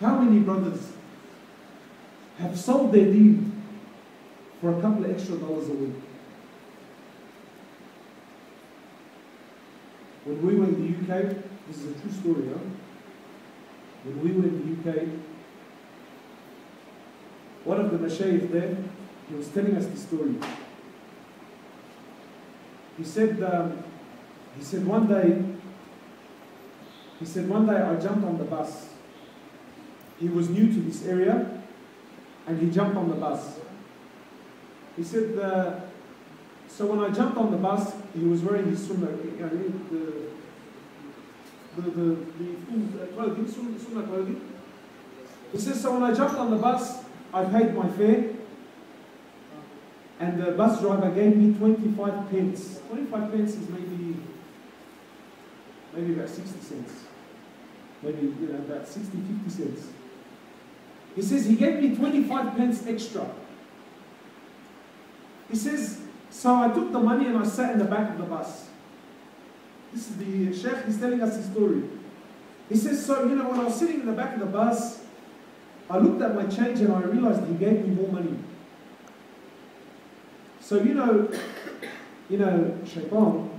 How many brothers have sold their deed for a couple of extra dollars a week? When we were in the UK, this is a true story, huh? When we were in the UK, one of the mashayikh there, he was telling us the story. He said one day I jumped on the bus. He was new to this area, and he jumped on the bus. He said, so when I jumped on the bus, he was wearing his sunnah, the clothing, sunnah clothing. He says, so when I jumped on the bus, I paid my fare, and the bus driver gave me 25 pence. 25 pence is maybe about 60 cents. Maybe about 60, 50 cents. He says, he gave me 25 pence extra. He says, so I took the money and I sat in the back of the bus. This is the Sheikh, he's telling us his story. He says, so when I was sitting in the back of the bus, I looked at my change and I realized he gave me more money. So Shaitan,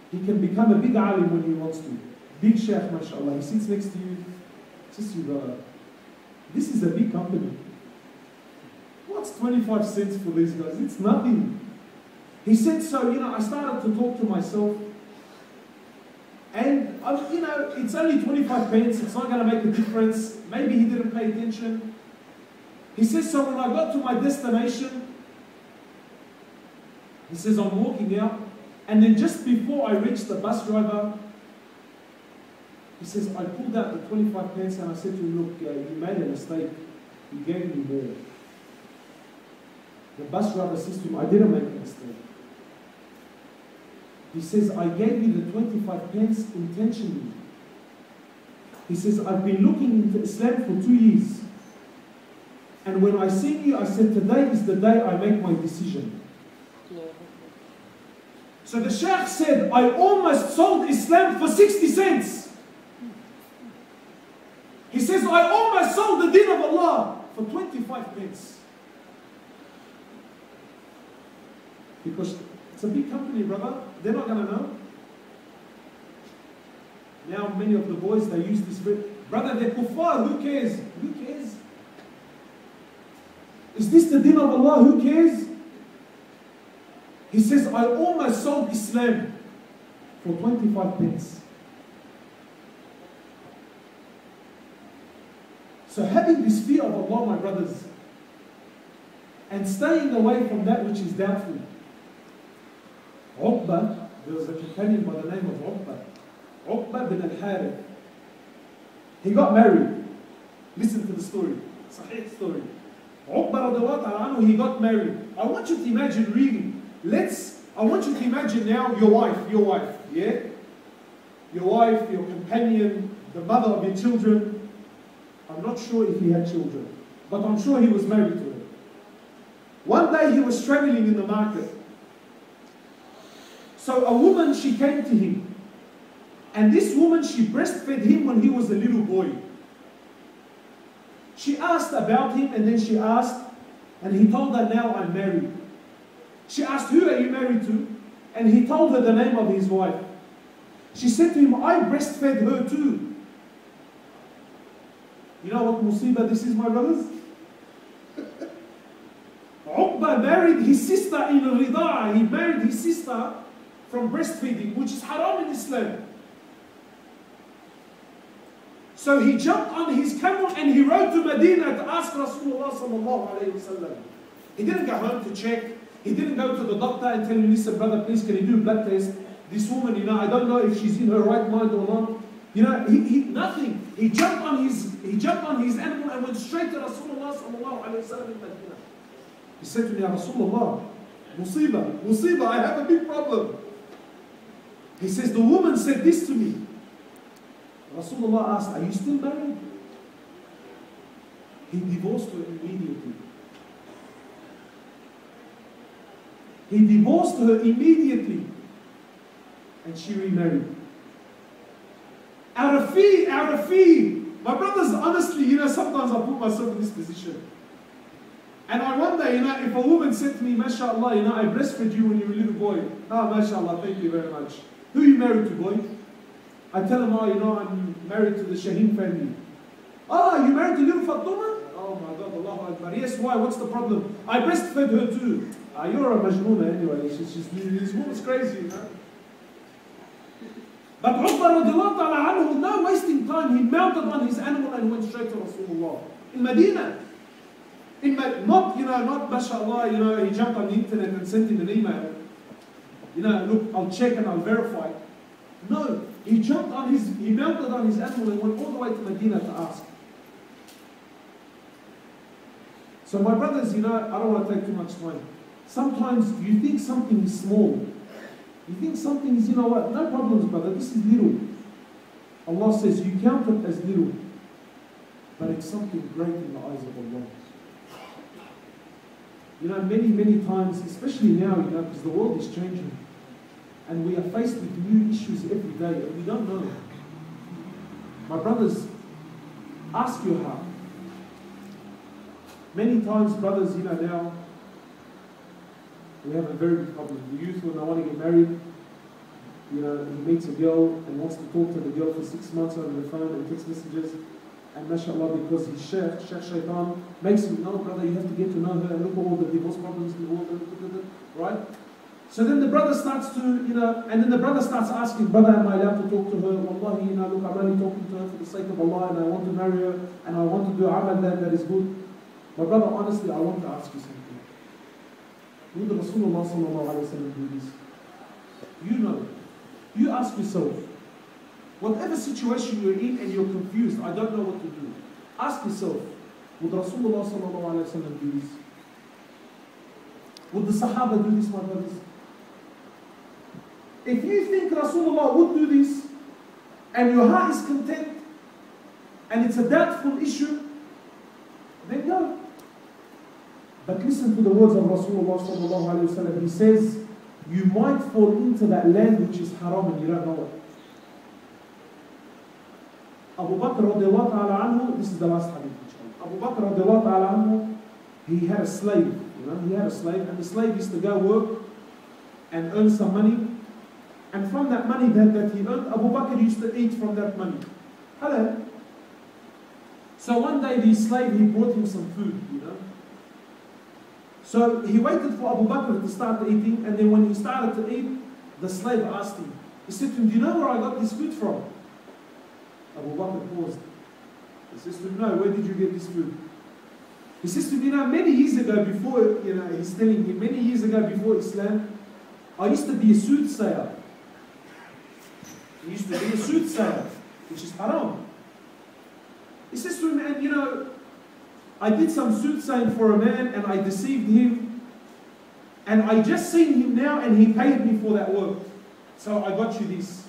he can become a big alim when he wants to. Big Sheikh, mashallah. He sits next to you. Says to you, brother, this is a big company. What's 25 cents for these guys? It's nothing. He said, so, I started to talk to myself. And, it's only 25 pence. It's not going to make a difference. Maybe he didn't pay attention. He says, so when I got to my destination, he says, I'm walking out. And then just before I reached the bus driver, he says, I pulled out the 25 pence and I said to him, look, you made a mistake. You gave me more. The bus driver says to him, I didn't make a mistake. He says, I gave you the 25 pence intentionally. He says, I've been looking into Islam for 2 years. And when I seen you, I said, today is the day I make my decision. So the Sheikh said, I almost sold Islam for 60 cents. He says, I almost sold the deen of Allah for 25 pence. Because it's a big company, brother. They're not going to know. Now many of the boys, they use this word. Brother, they're kuffar. Who cares? Who cares? Is this the deen of Allah? Who cares? He says, I almost sold Islam for 25 pence. So having this fear of Allah, my brothers, and staying away from that which is doubtful. Uqba, there was a companion by the name of Uqba. Uqba bin al-Harith. He got married. Listen to the story. Sahih story. Uqba radiallahu anhu, he got married. I want you to imagine really. I want you to imagine now your wife, yeah? Your wife, your companion, the mother of your children. I'm not sure if he had children, but I'm sure he was married to her. One day he was traveling in the market. So a woman, she came to him. And this woman, she breastfed him when he was a little boy. She asked about him, and then she asked, and he told her, now I'm married. She asked, who are you married to? And he told her the name of his wife. She said to him, I breastfed her too. You know what musibah this is, my brothers? Uqba married his sister in Rida. He married his sister from breastfeeding, which is haram in Islam. So he jumped on his camel and he rode to Medina to ask Rasulullah sallallahu alayhi wasallam. He didn't go home to check. He didn't go to the doctor and tell him, listen, brother, please, can you do a blood test? This woman, I don't know if she's in her right mind or not. Nothing. He jumped on his animal and went straight to Rasulullah sallallahu alayhi wasallam in Medina. He said to me, Ya Rasulullah, musibah, I have a big problem. He says, the woman said this to me. Rasulullah asked, are you still married? He divorced her immediately. He divorced her immediately. And she remarried. Out of fear My brothers, honestly, sometimes I put myself in this position. And I wonder, if a woman said to me, mashallah, I breastfed you when you were a little boy. Ah, mashallah, thank you very much. Who are you married to, boy? I tell them, I'm married to the Shaheen family. Oh, you married to little Fatuma? Oh my God, Allahu Akbar. Yes, why? What's the problem? I breastfed her too. You're a majnoona anyway. This woman's crazy, But Uqba radiallahu ta'ala anhu, no wasting time, he mounted on his animal and went straight to Rasulullah. In Medina. Not mashallah, he jumped on the internet and sent him an email. Look, I'll check and I'll verify. No, he mounted on his animal and went all the way to Medina to ask. So my brothers, I don't want to take too much time. Sometimes you think something is small. You think something is, no problems, brother, this is little. Allah says, you count it as little. But it's something great in the eyes of Allah. Many times, especially now, because the world is changing. And we are faced with new issues every day, and we don't know. My brothers, ask your heart. Many times, brothers, now, we have a very big problem. The youth, when they want to get married, he meets a girl and wants to talk to the girl for 6 months over the phone and text messages. And mashallah, because his Sheikh Shaitan makes him, no, brother, you have to get to know her and look at all the divorce problems in the world, right? So then the brother starts to, and then the brother starts asking, brother, am I allowed to talk to her? Wallahi, look, I'm only talking to her for the sake of Allah, and I want to marry her, and I want to do amal that is good. My brother, honestly, I want to ask you something. Would Rasulullah sallallahu alayhi wa sallam do this? You ask yourself, whatever situation you're in and you're confused, I don't know what to do. Ask yourself, would Rasulullah sallallahu alayhi wa sallam do this? Would the Sahaba do this, my brothers? If you think Rasulullah would do this, and your heart is content, and it's a doubtful issue, then go. But listen to the words of Rasulullah sallallahu alayhi wa sallam. He says, you might fall into that land which is haram and you don't know it. Abu Bakr radiallahu ta'ala anhu, this is the last hadith. Abu Bakr radiallahu ta'ala anhu, he had a slave. He had a slave, and the slave used to go work and earn some money. And from that money that he earned, Abu Bakr used to eat from that money. Hello. So one day the slave, he brought him some food, So he waited for Abu Bakr to start eating, and then when he started to eat, the slave asked him. He said to him, do you know where I got this food from? Abu Bakr paused. He says to him, no, where did you get this food? He says to him, many years ago before, he's telling him, many years ago before Islam, I used to be a soothsayer. He used to be a soothsayer, which is haram. He says to him, and I did some soothsaying for a man and I deceived him. And I just seen him now and he paid me for that work. So I got you this.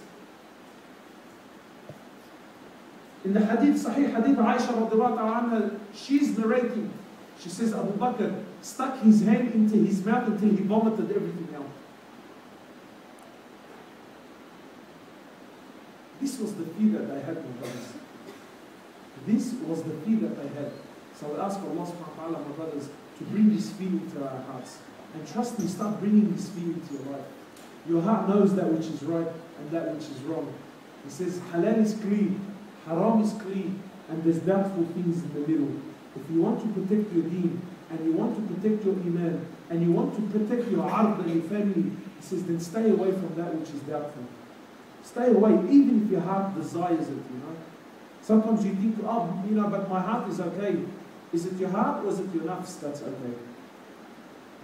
In the hadith, Sahih Hadith, Aisha radiallahu anha, she's narrating. She says Abu Bakr stuck his hand into his mouth until he vomited everything out. This was the fear that they had, my brothers. This was the fear that they had. So I ask Allah subhanahu wa ta'ala, my brothers, to bring this fear into our hearts. And trust me, start bringing this fear into your life. Your heart knows that which is right and that which is wrong. He says, halal is clean, haram is clean, and there's doubtful things in the middle. If you want to protect your deen, and you want to protect your iman, and you want to protect your ard and your family, he says, then stay away from that which is doubtful. Stay away, even if your heart desires it, Sometimes you think, but my heart is okay. Is it your heart or is it your nafs that's okay?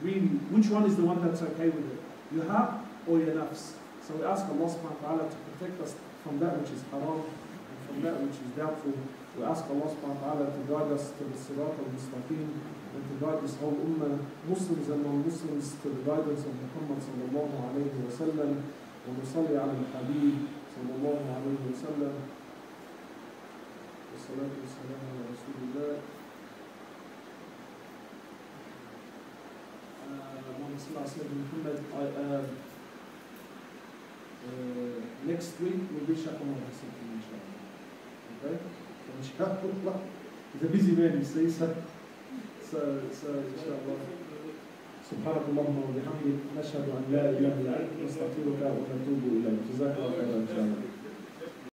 Really, which one is the one that's okay with it? Your heart or your nafs? So we ask Allah subhanahu wa ta'ala to protect us from that which is haram and from that which is doubtful. We ask Allah subhanahu wa ta'ala to guide us to the sirat al-mustaqim and to guide this whole ummah, Muslims and non-Muslims, to the guidance of Muhammad sallallahu alayhi wa sallam. Wa nusalli ala al-habib sallallahu alayhi wa sallam. Wa salatu wa salam ala rasulillah. Next week we'll be shutting on something, inshallah. Okay? He's a busy man, you see, so inshallah. سبحانك اللهم وبحمدك نشهد أن لا إله إلا أنت نستغفرك ونتوب إليك. جزاك الله خيرا إن شاء الله.